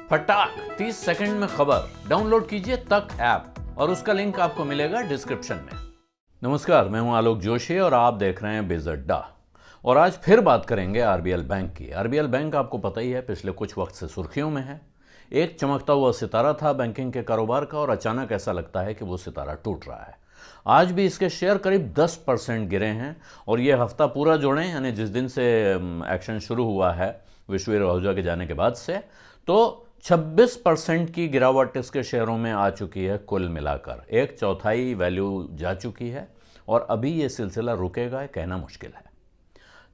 फटाक 30 सेकंड में खबर डाउनलोड कीजिए तक ऐप और उसका लिंक आपको मिलेगा डिस्क्रिप्शन में। नमस्कार, मैं हूं आलोक जोशी और आप देख रहे हैं बिज अड्डा। और आज फिर बात करेंगे आरबीएल बैंक की। आरबीएल बैंक आपको पता ही है, पिछले कुछ वक्त से सुर्खियों में है। एक चमकता हुआ सितारा था बैंकिंग के कारोबार का और अचानक ऐसा लगता है कि वो सितारा टूट रहा है। आज भी इसके शेयर करीब 10% गिरे हैं और ये हफ्ता पूरा जोड़ें, यानी जिस दिन से एक्शन शुरू हुआ है विश्ववीर आहूजा के जाने के बाद से, तो 26% की गिरावट इसके शेयरों में आ चुकी है। कुल मिलाकर एक चौथाई वैल्यू जा चुकी है और अभी ये सिलसिला रुकेगा कहना मुश्किल है।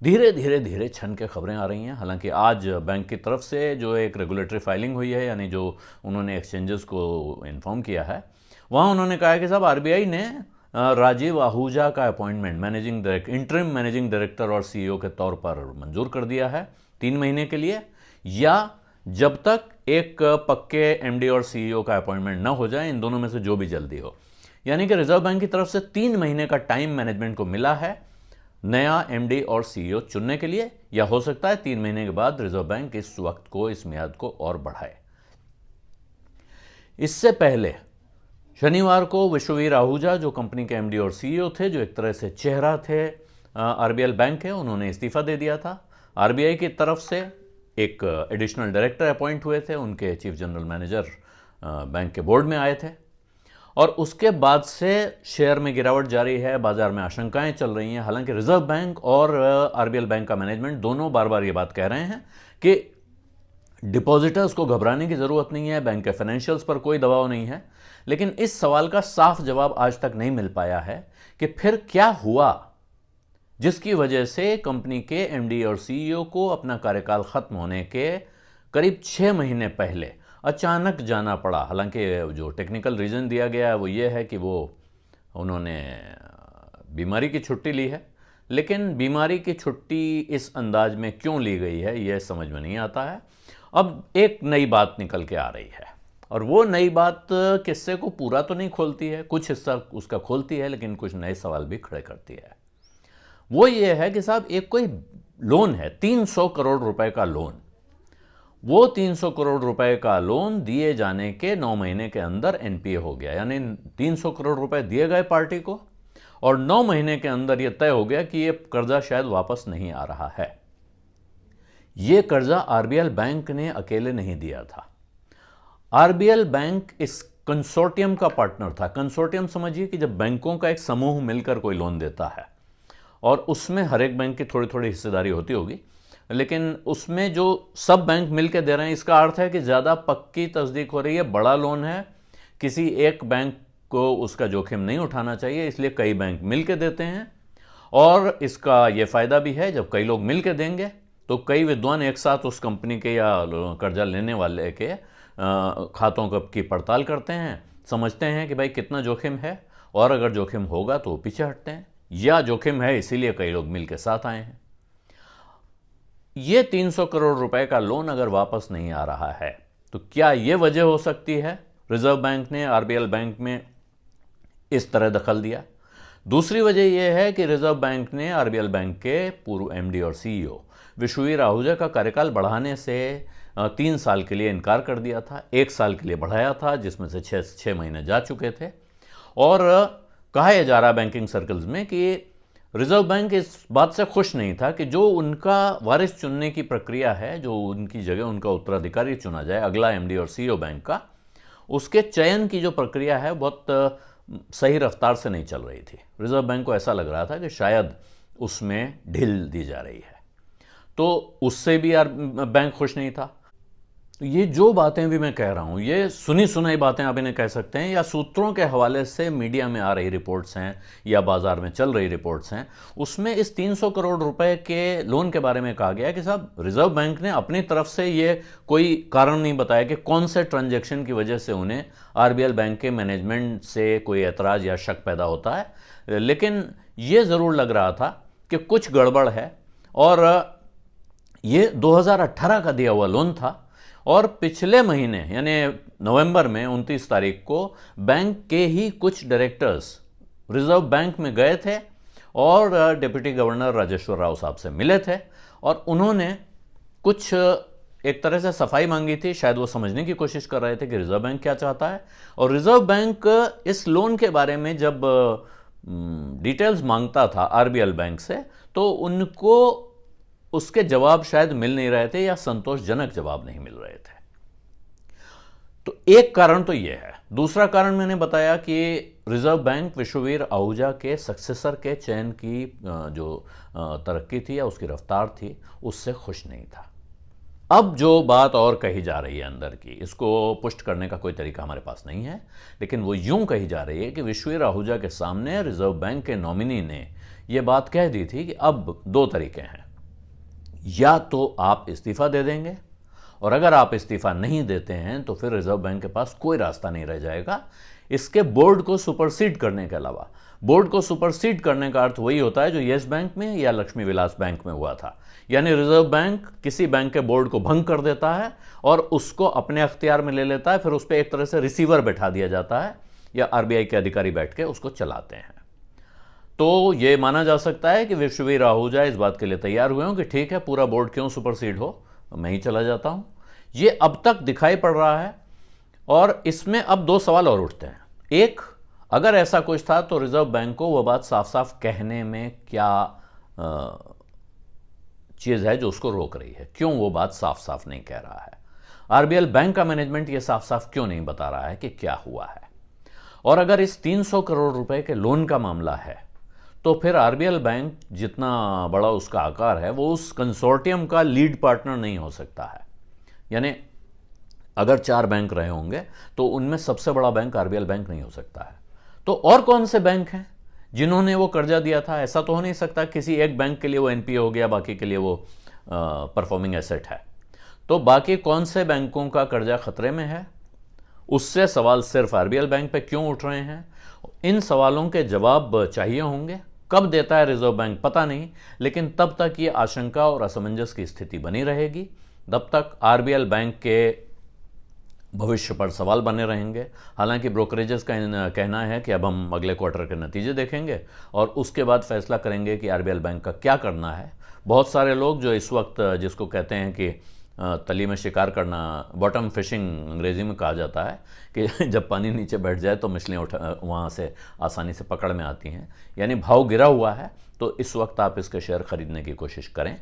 धीरे धीरे छन के खबरें आ रही हैं। हालांकि आज बैंक की तरफ से जो एक रेगुलेटरी फाइलिंग हुई है, यानी जो उन्होंने एक्सचेंजेस को इन्फॉर्म किया है, वहाँ उन्होंने कहा है कि साहब आरबीआई ने राजीव आहूजा का अपॉइंटमेंट इंटरिम मैनेजिंग डायरेक्टर और सीईओ के तौर पर मंजूर कर दिया है 3 महीने के लिए, या जब तक एक पक्के एमडी और सीईओ का अपॉइंटमेंट ना हो जाए, इन दोनों में से जो भी जल्दी हो। यानी कि रिजर्व बैंक की तरफ से 3 महीने का टाइम मैनेजमेंट को मिला है नया एमडी और सीईओ चुनने के लिए, या हो सकता है 3 महीने के बाद रिजर्व बैंक इस वक्त को, इस मियाद को और बढ़ाए। इससे पहले शनिवार को विश्ववीर आहूजा, जो कंपनी के एमडी और सीईओ थे, जो एक तरह से चेहरा थे आरबीएल बैंक के, उन्होंने इस्तीफा दे दिया था। आरबीआई की तरफ से एक एडिशनल डायरेक्टर अपॉइंट हुए थे, उनके चीफ जनरल मैनेजर बैंक के बोर्ड में आए थे और उसके बाद से शेयर में गिरावट जारी है, बाजार में आशंकाएं चल रही हैं। हालांकि रिजर्व बैंक और आरबीएल बैंक का मैनेजमेंट दोनों बार बार ये बात कह रहे हैं कि डिपॉजिटर्स को घबराने की ज़रूरत नहीं है, बैंक के फाइनेंशियल्स पर कोई दबाव नहीं है। लेकिन इस सवाल का साफ जवाब आज तक नहीं मिल पाया है कि फिर क्या हुआ जिसकी वजह से कंपनी के एमडी और सीईओ को अपना कार्यकाल खत्म होने के करीब 6 महीने पहले अचानक जाना पड़ा। हालांकि जो टेक्निकल रीज़न दिया गया है वो ये है कि उन्होंने बीमारी की छुट्टी ली है, लेकिन बीमारी की छुट्टी इस अंदाज में क्यों ली गई है ये समझ में नहीं आता है। अब एक नई बात निकल के आ रही है और वो नई बात किस्से को पूरा तो नहीं खोलती है, कुछ हिस्सा उसका खोलती है, लेकिन कुछ नए सवाल भी खड़े करती है। वो ये है कि साहब एक कोई लोन है, 300 करोड़ रुपए का लोन। वो 300 करोड़ रुपए का लोन दिए जाने के 9 महीने के अंदर एनपीए हो गया। यानी 300 करोड़ रुपए दिए गए पार्टी को और 9 महीने के अंदर यह तय हो गया कि यह कर्जा शायद वापस नहीं आ रहा है। यह कर्जा आरबीएल बैंक ने अकेले नहीं दिया था। आरबीएल बैंक इस कंसोर्टियम का पार्टनर था। कंसोर्टियम समझिए कि जब बैंकों का एक समूह मिलकर कोई लोन देता है और उसमें हर एक बैंक की थोड़ी थोड़ी हिस्सेदारी होती होगी, लेकिन उसमें जो सब बैंक मिलकर दे रहे हैं, इसका अर्थ है कि ज़्यादा पक्की तस्दीक हो रही है, बड़ा लोन है, किसी एक बैंक को उसका जोखिम नहीं उठाना चाहिए, इसलिए कई बैंक मिलकर देते हैं। और इसका यह फ़ायदा भी है, जब कई लोग मिलकर देंगे तो कई विद्वान एक साथ उस कंपनी के या कर्जा लेने वाले के खातों की पड़ताल करते हैं, समझते हैं कि भाई कितना जोखिम है, और अगर जोखिम होगा तो पीछे हटते हैं, या जोखिम है इसीलिए कई लोग मिलकर साथ आए हैं। ये 300 करोड़ रुपए का लोन अगर वापस नहीं आ रहा है तो क्या यह वजह हो सकती है रिजर्व बैंक ने आरबीएल बैंक में इस तरह दखल दिया? दूसरी वजह यह है कि रिजर्व बैंक ने आरबीएल बैंक के पूर्व एमडी और सीईओ विश्ववीर आहूजा का कार्यकाल बढ़ाने से 3 साल के लिए इनकार कर दिया था। 1 साल के लिए बढ़ाया था, जिसमें से 6 महीने जा चुके थे। और कहा यह जा रहा बैंकिंग सर्कल्स में कि रिजर्व बैंक इस बात से खुश नहीं था कि जो उनका वारिस चुनने की प्रक्रिया है, जो उनकी जगह उनका उत्तराधिकारी चुना जाए, अगला एमडी और सीईओ बैंक का, उसके चयन की जो प्रक्रिया है बहुत सही रफ्तार से नहीं चल रही थी। रिजर्व बैंक को ऐसा लग रहा था कि शायद उसमें ढील दी जा रही है, तो उससे भी यार बैंक खुश नहीं था। ये जो बातें भी मैं कह रहा हूँ, ये सुनी सुनाई बातें आप इन्हें कह सकते हैं, या सूत्रों के हवाले से मीडिया में आ रही रिपोर्ट्स हैं या बाजार में चल रही रिपोर्ट्स हैं, उसमें इस 300 करोड़ रुपए के लोन के बारे में कहा गया कि साहब रिजर्व बैंक ने अपनी तरफ से ये कोई कारण नहीं बताया कि कौन से ट्रांजैक्शन की वजह से उन्हें आरबीएल बैंक के मैनेजमेंट से कोई एतराज़ या शक पैदा होता है। लेकिन ये ज़रूर लग रहा था कि कुछ गड़बड़ है, और ये 2018 का दिया हुआ लोन था। और पिछले महीने यानी नवंबर में 29 तारीख को बैंक के ही कुछ डायरेक्टर्स रिजर्व बैंक में गए थे और डिप्टी गवर्नर राजेश्वर राव साहब से मिले थे और उन्होंने कुछ एक तरह से सफाई मांगी थी। शायद वो समझने की कोशिश कर रहे थे कि रिजर्व बैंक क्या चाहता है, और रिजर्व बैंक इस लोन के बारे में जब डिटेल्स मांगता था आरबीएल बैंक से, तो उनको उसके जवाब शायद मिल नहीं रहे थे या संतोषजनक जवाब नहीं मिल रहे थे। तो एक कारण तो यह है। दूसरा कारण मैंने बताया कि रिजर्व बैंक विश्ववीर आहूजा के सक्सेसर के चयन की जो तरक्की थी या उसकी रफ्तार थी, उससे खुश नहीं था। अब जो बात और कही जा रही है अंदर की, इसको पुष्ट करने का कोई तरीका हमारे पास नहीं है, लेकिन वो यूं कही जा रही है कि विश्ववीर आहूजा के सामने रिजर्व बैंक के नॉमिनी ने यह बात कह दी थी कि अब दो तरीके हैं, या तो आप इस्तीफा दे देंगे, और अगर आप इस्तीफा नहीं देते हैं तो फिर रिजर्व बैंक के पास कोई रास्ता नहीं रह जाएगा इसके बोर्ड को सुपरसीड करने के अलावा। बोर्ड को सुपरसीड करने का अर्थ वही होता है जो येस बैंक में या लक्ष्मी विलास बैंक में हुआ था, यानी रिजर्व बैंक किसी बैंक के बोर्ड को भंग कर देता है और उसको अपने अख्तियार में ले लेता है, फिर उस पर एक तरह से रिसीवर बैठा दिया जाता है या आरबीआई के अधिकारी बैठ के उसको चलाते हैं। तो ये माना जा सकता है कि विश्ववीर आहूजा इस बात के लिए तैयार हुए हों कि ठीक है, पूरा बोर्ड क्यों सुपरसीड हो, मैं ही चला जाता हूं। ये अब तक दिखाई पड़ रहा है, और इसमें अब दो सवाल और उठते हैं। एक, अगर ऐसा कुछ था तो रिजर्व बैंक को वह बात साफ साफ कहने में क्या चीज है जो उसको रोक रही है, क्यों वो बात साफ साफ नहीं कह रहा है। आरबीएल बैंक का मैनेजमेंट ये साफ साफ क्यों नहीं बता रहा है कि क्या हुआ है। और अगर इस 300 करोड़ रुपए के लोन का मामला है, तो फिर आरबीएल बैंक जितना बड़ा उसका आकार है, वो उस कंसोर्टियम का लीड पार्टनर नहीं हो सकता है। यानी अगर 4 बैंक रहे होंगे तो उनमें सबसे बड़ा बैंक आरबीएल बैंक नहीं हो सकता है। तो और कौन से बैंक हैं जिन्होंने वो कर्जा दिया था? ऐसा तो हो नहीं सकता किसी एक बैंक के लिए वो एनपीए हो गया, बाकी के लिए वो परफॉर्मिंग एसेट है। तो बाकी कौन से बैंकों का कर्जा खतरे में है, उससे सवाल सिर्फ आरबीएल बैंक पे क्यों उठ रहे हैं? इन सवालों के जवाब चाहिए होंगे। कब देता है रिजर्व बैंक पता नहीं, लेकिन तब तक ये आशंका और असमंजस की स्थिति बनी रहेगी। तब तक आरबीएल बैंक के भविष्य पर सवाल बने रहेंगे। हालांकि ब्रोकरेजेस का कहना है कि अब हम अगले क्वार्टर के नतीजे देखेंगे और उसके बाद फैसला करेंगे कि आरबीएल बैंक का क्या करना है। बहुत सारे लोग जो इस वक्त, जिसको कहते हैं कि तली में शिकार करना, बॉटम फिशिंग अंग्रेजी में कहा जाता है, कि जब पानी नीचे बैठ जाए तो मछलियाँ वहाँ से आसानी से पकड़ में आती हैं, यानी भाव गिरा हुआ है, तो इस वक्त आप इसके शेयर खरीदने की कोशिश करें।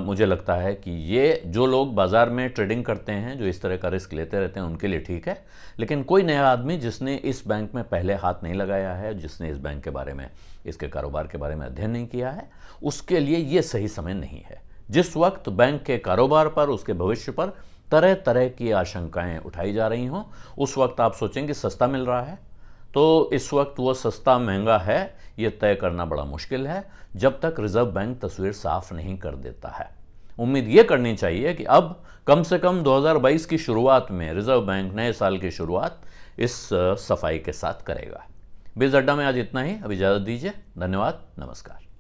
मुझे लगता है कि ये जो लोग बाज़ार में ट्रेडिंग करते हैं, जो इस तरह का रिस्क लेते रहते हैं, उनके लिए ठीक है। लेकिन कोई नया आदमी जिसने इस बैंक में पहले हाथ नहीं लगाया है, जिसने इस बैंक के बारे में, इसके कारोबार के बारे में अध्ययन नहीं किया है, उसके लिए ये सही समय नहीं है। जिस वक्त बैंक के कारोबार पर, उसके भविष्य पर तरह तरह की आशंकाएं उठाई जा रही हों, उस वक्त आप सोचेंगे सस्ता मिल रहा है। तो इस वक्त वो सस्ता महंगा है ये तय करना बड़ा मुश्किल है, जब तक रिजर्व बैंक तस्वीर साफ नहीं कर देता है। उम्मीद ये करनी चाहिए कि अब कम से कम 2022 की शुरुआत में रिजर्व बैंक नए साल की शुरुआत इस सफाई के साथ करेगा। बीज अड्डा में आज इतना ही। अब इजाज़त दीजिए। धन्यवाद। नमस्कार।